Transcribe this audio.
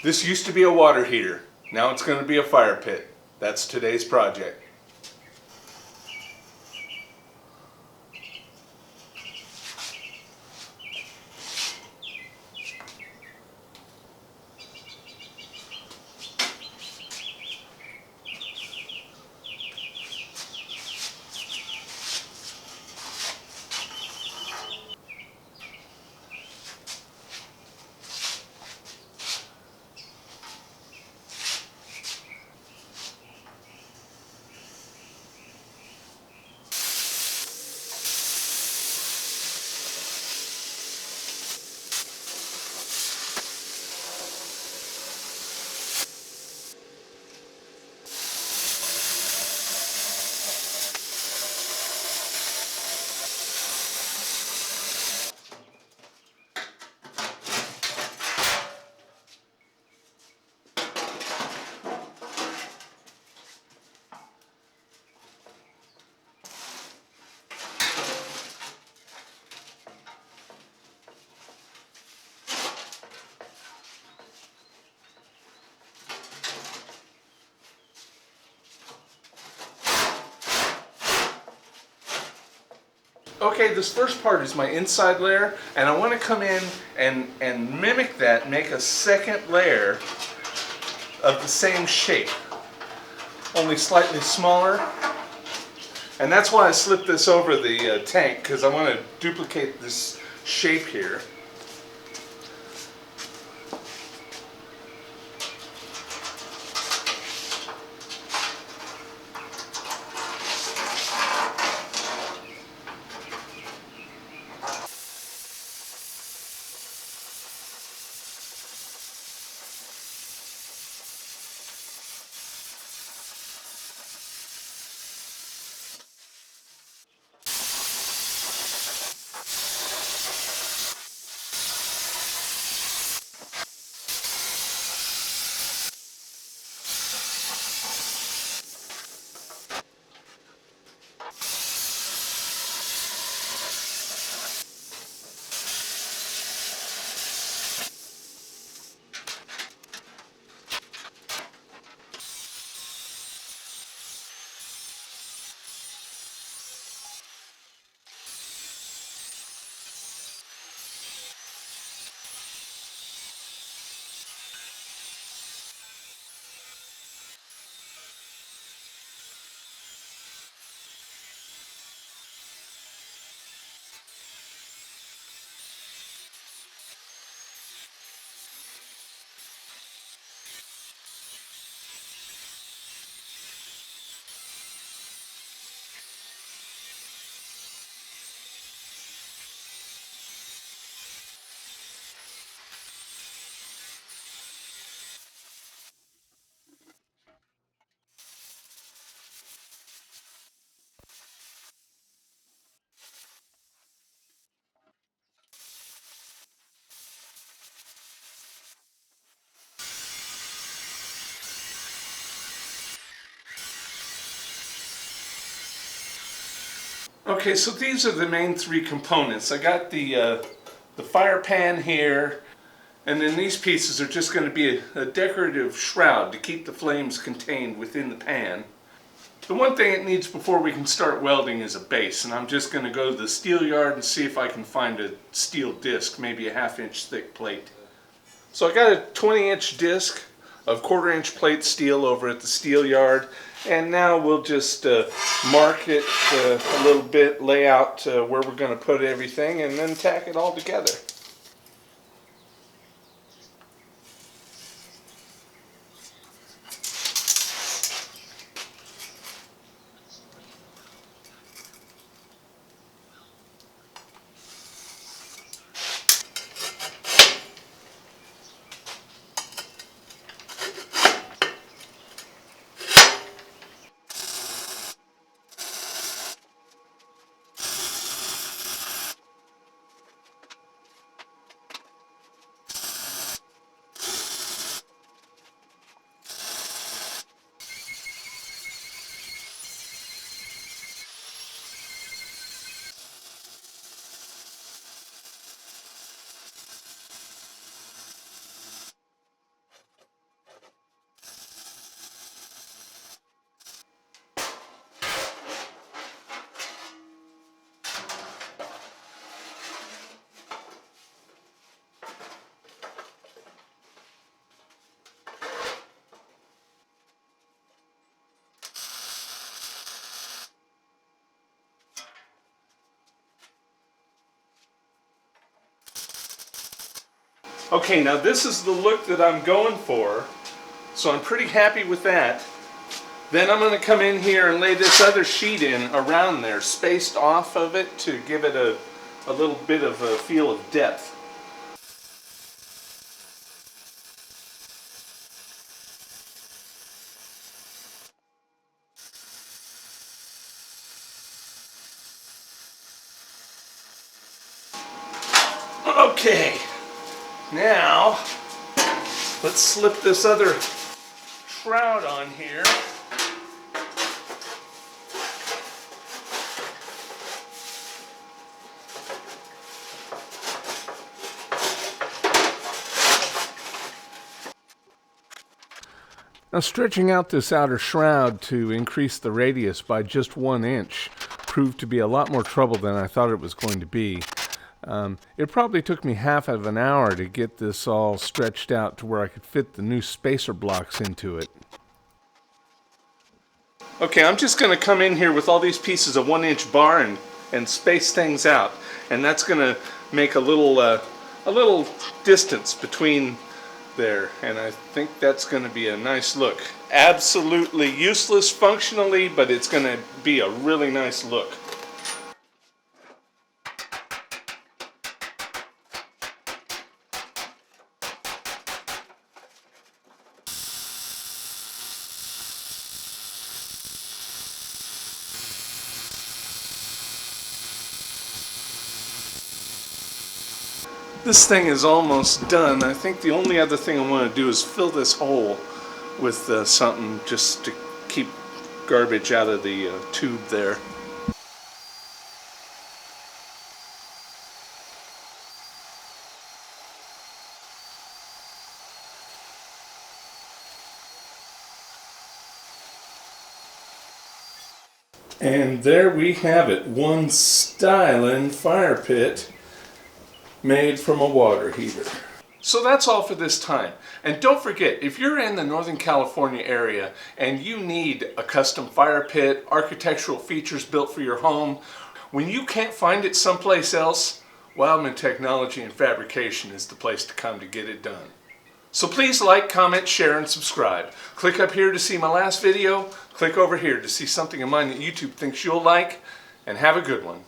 This used to be a water heater. Now it's going to be a fire pit. That's today's project. Okay, this first part is my inside layer, and I want to come in and mimic that, make a second layer of the same shape, only slightly smaller. And that's why I slipped this over the tank, because I want to duplicate this shape here. Okay, so these are the main three components. I got the fire pan here, and then these pieces are just going to be a decorative shroud to keep the flames contained within the pan. The one thing it needs before we can start welding is a base, and I'm just going to go to the steel yard and see if I can find a steel disc, maybe a 1/2 inch thick plate. So I got a 20-inch disc of 1/4 inch plate steel over at the steel yard, and now we'll just mark it a little bit, lay out where we're going to put everything, and then tack it all together. Okay, now this is the look that I'm going for, so I'm pretty happy with that. Then I'm going to come in here and lay this other sheet in around there, spaced off of it to give it a little bit of a feel of depth. Okay, now let's slip this other shroud on here. Now, stretching out this outer shroud to increase the radius by just 1 inch proved to be a lot more trouble than I thought it was going to be. It probably took me half of an hour to get this all stretched out to where I could fit the new spacer blocks into it. Okay, I'm just going to come in here with all these pieces of 1-inch bar and space things out, and that's going to make a little distance between there, and I think that's going to be a nice look. Absolutely useless functionally, but it's going to be a really nice look. This thing is almost done. I think the only other thing I want to do is fill this hole with something just to keep garbage out of the tube there. And there we have it, one styling fire pit made from a water heater. So that's all for this time. And don't forget, if you're in the Northern California area and you need a custom fire pit, architectural features built for your home, when you can't find it someplace else, Wildman Technology and Fabrication is the place to come to get it done. So please like, comment, share, and subscribe. Click up here to see my last video. Click over here to see something of mine that YouTube thinks you'll like. And have a good one.